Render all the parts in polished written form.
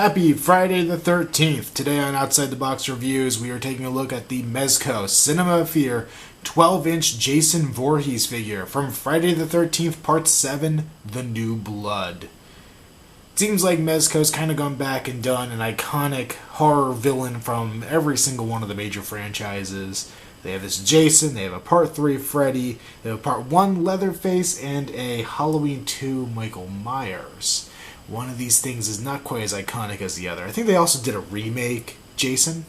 Happy Friday the 13th. Today on Outside the Box Reviews, we are taking a look at the Mezco Cinema of Fear 12-inch Jason Voorhees figure from Friday the 13th Part 7, The New Blood. It seems like Mezco's kind of gone back and done an iconic horror villain from every single one of the major franchises. They have this Jason, they have a Part 3 Freddy, they have a Part 1 Leatherface, and a Halloween 2 Michael Myers. One of these things is not quite as iconic as the other. I think they also did a remake, Jason,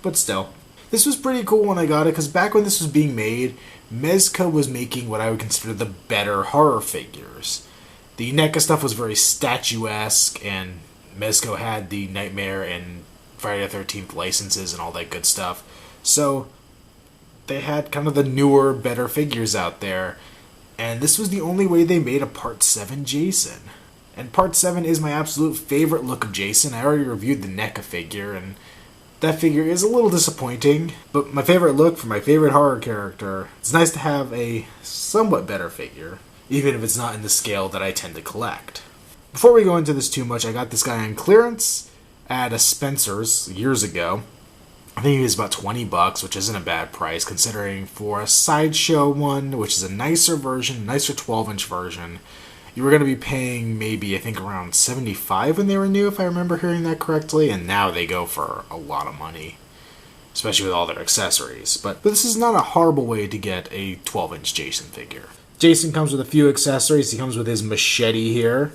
but still. This was pretty cool when I got it, because back when this was being made, Mezco was making what I would consider the better horror figures. The NECA stuff was very statuesque, and Mezco had the Nightmare and Friday the 13th licenses and all that good stuff. So they had kind of the newer, better figures out there, and this was the only way they made a Part 7 Jason. And Part 7 is my absolute favorite look of Jason. I already reviewed the NECA figure, and that figure is a little disappointing. But my favorite look for my favorite horror character, it's nice to have a somewhat better figure, even if it's not in the scale that I tend to collect. Before we go into this too much, I got this guy on clearance at a Spencer's years ago. I think he was about $20, which isn't a bad price, considering for a Sideshow one, which is a nicer version, nicer 12-inch version, you were going to be paying maybe, I think, around $75 when they were new, if I remember hearing that correctly, and now they go for a lot of money, especially with all their accessories. But this is not a horrible way to get a 12-inch Jason figure. Jason comes with a few accessories. He comes with his machete here.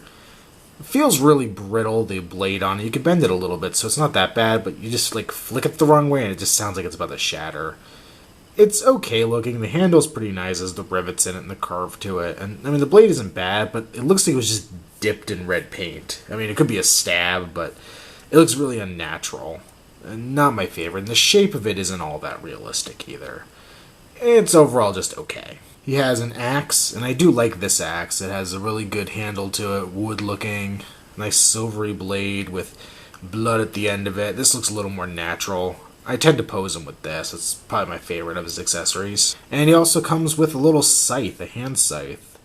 It feels really brittle, the blade on it. You can bend it a little bit, so it's not that bad, but you just flick it the wrong way and it just sounds like it's about to shatter. It's okay looking. The handle's pretty nice as the rivets in it and the curve to it. And I mean, the blade isn't bad, but it looks like it was just dipped in red paint. I mean, it could be a stab, but it looks really unnatural. And not my favorite. And the shape of it isn't all that realistic either. It's overall just okay. He has an axe, and I do like this axe. It has a really good handle to it, wood looking, nice silvery blade with blood at the end of it. This looks a little more natural. I tend to pose him with this. It's probably my favorite of his accessories. And he also comes with a little scythe, a hand scythe.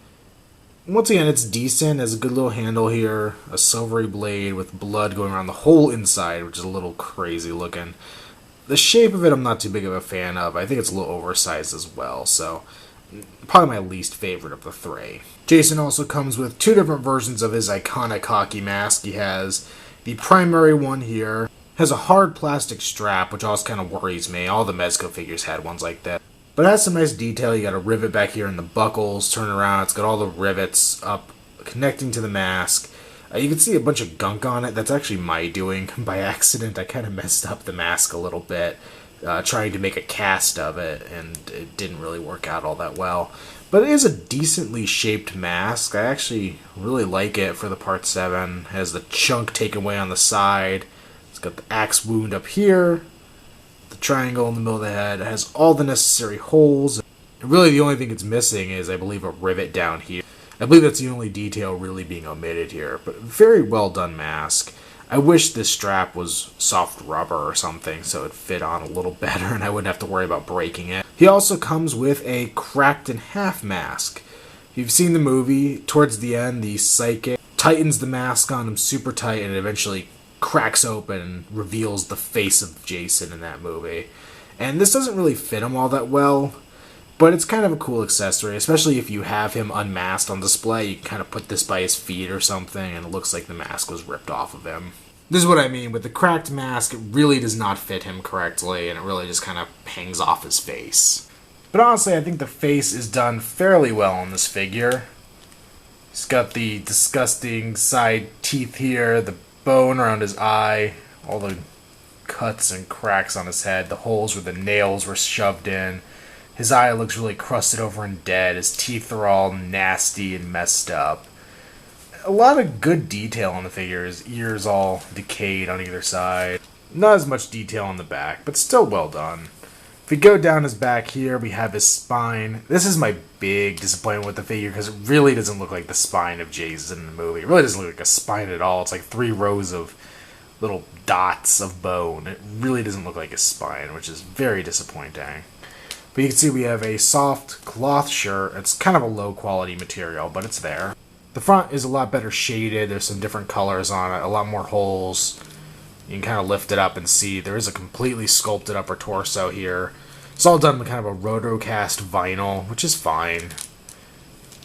Once again, it's decent. It has a good little handle here, a silvery blade with blood going around the whole inside, which is a little crazy looking. The shape of it I'm not too big of a fan of. I think it's a little oversized as well, so probably my least favorite of the three. Jason also comes with two different versions of his iconic hockey mask. He has the primary one here. Has a hard plastic strap, which always kind of worries me. All the Mezco figures had ones like that. But it has some nice detail. You got a rivet back here in the buckles. Turn around. It's got all the rivets up connecting to the mask. You can see a bunch of gunk on it. That's actually my doing by accident. I kind of messed up the mask a little bit, trying to make a cast of it, and it didn't really work out all that well. But it is a decently shaped mask. I actually really like it for the Part 7. It has the chunk taken away on the side. It's got the axe wound up here, the triangle in the middle of the head. It has all the necessary holes. And really the only thing it's missing is, I believe, a rivet down here. I believe that's the only detail really being omitted here. But very well done mask. I wish this strap was soft rubber or something so it fit on a little better and I wouldn't have to worry about breaking it. He also comes with a cracked in half mask. If you've seen the movie, towards the end, the psychic tightens the mask on him super tight and it eventually cracks open and reveals the face of Jason in that movie. And this doesn't really fit him all that well, but it's kind of a cool accessory, especially if you have him unmasked on display. You can kind of put this by his feet or something and it looks like the mask was ripped off of him. This is what I mean. With the cracked mask, it really does not fit him correctly and it really just kind of hangs off his face. But honestly, I think the face is done fairly well on this figure. He's got the disgusting side teeth here, the bone around his eye, all the cuts and cracks on his head, the holes where the nails were shoved in. His eye looks really crusted over and dead. His teeth are all nasty and messed up. A lot of good detail on the figure. His ears all decayed on either side. Not as much detail on the back, but still well done. If we go down his back here, we have his spine. This is my big disappointment with the figure because it really doesn't look like the spine of Jason in the movie. It really doesn't look like a spine at all. It's like 3 rows of little dots of bone. It really doesn't look like a spine, which is very disappointing. But you can see we have a soft cloth shirt. It's kind of a low quality material, but it's there. The front is a lot better shaded. There's some different colors on it, a lot more holes. You can kind of lift it up and see there is a completely sculpted upper torso here. It's all done with kind of a rotocast vinyl, which is fine.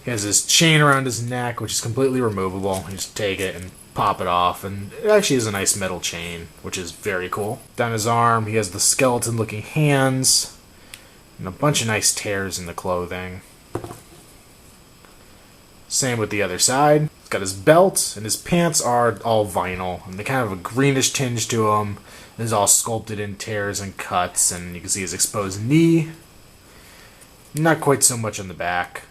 He has his chain around his neck, which is completely removable. You just take it and pop it off, and it actually is a nice metal chain, which is very cool. Down his arm, he has the skeleton-looking hands, and a bunch of nice tears in the clothing. Same with the other side. He's got his belt, and his pants are all vinyl, and they kind of have a greenish tinge to them. It's all sculpted in tears and cuts, and you can see his exposed knee. Not quite so much on the back.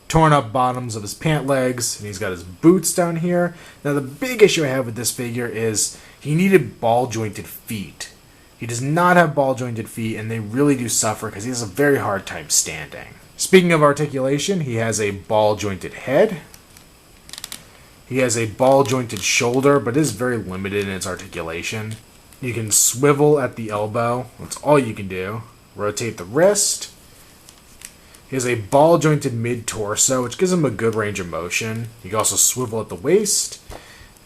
Torn up bottoms of his pant legs, and he's got his boots down here. Now the big issue I have with this figure is he needed ball-jointed feet. He does not have ball-jointed feet, and they really do suffer because he has a very hard time standing. Speaking of articulation, he has a ball-jointed head. He has a ball-jointed shoulder, but is very limited in its articulation. You can swivel at the elbow. That's all you can do. Rotate the wrist. He has a ball-jointed mid-torso, which gives him a good range of motion. You can also swivel at the waist.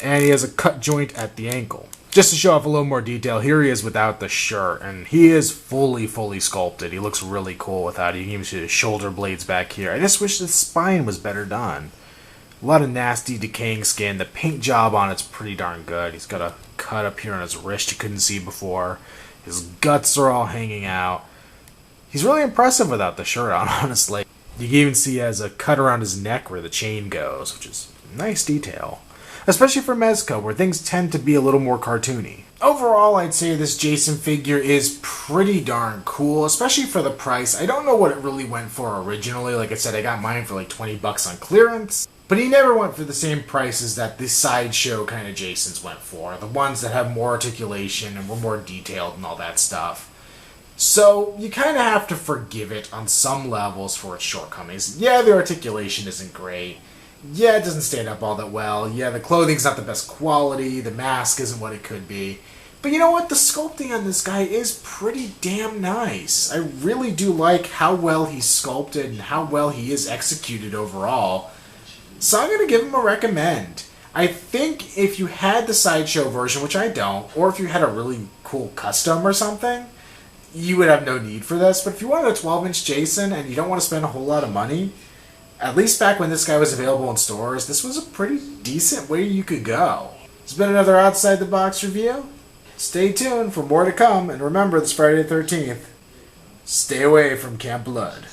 And he has a cut joint at the ankle. Just to show off a little more detail, here he is without the shirt, and he is fully sculpted. He looks really cool without it. You can even see the shoulder blades back here. I just wish the spine was better done. A lot of nasty, decaying skin. The paint job on it's pretty darn good. He's got a cut up here on his wrist you couldn't see before. His guts are all hanging out. He's really impressive without the shirt on, honestly. You can even see he has a cut around his neck where the chain goes, which is a nice detail. Especially for Mezco, where things tend to be a little more cartoony. Overall, I'd say this Jason figure is pretty darn cool, especially for the price. I don't know what it really went for originally. Like I said, I got mine for like 20 bucks on clearance. But he never went for the same prices that the sideshow kind of Jasons went for. The ones that have more articulation and were more detailed and all that stuff. So, you kind of have to forgive it on some levels for its shortcomings. Yeah, the articulation isn't great. Yeah, it doesn't stand up all that well. Yeah, the clothing's not the best quality. The mask isn't what it could be. But you know what? The sculpting on this guy is pretty damn nice. I really do like how well he's sculpted and how well he is executed overall. So I'm going to give him a recommend. I think if you had the sideshow version, which I don't, or if you had a really cool custom or something, you would have no need for this. But if you wanted a 12-inch Jason and you don't want to spend a whole lot of money, at least back when this guy was available in stores, this was a pretty decent way you could go. It's been another Outside the Box review. Stay tuned for more to come, and remember this Friday the 13th, stay away from Camp Blood.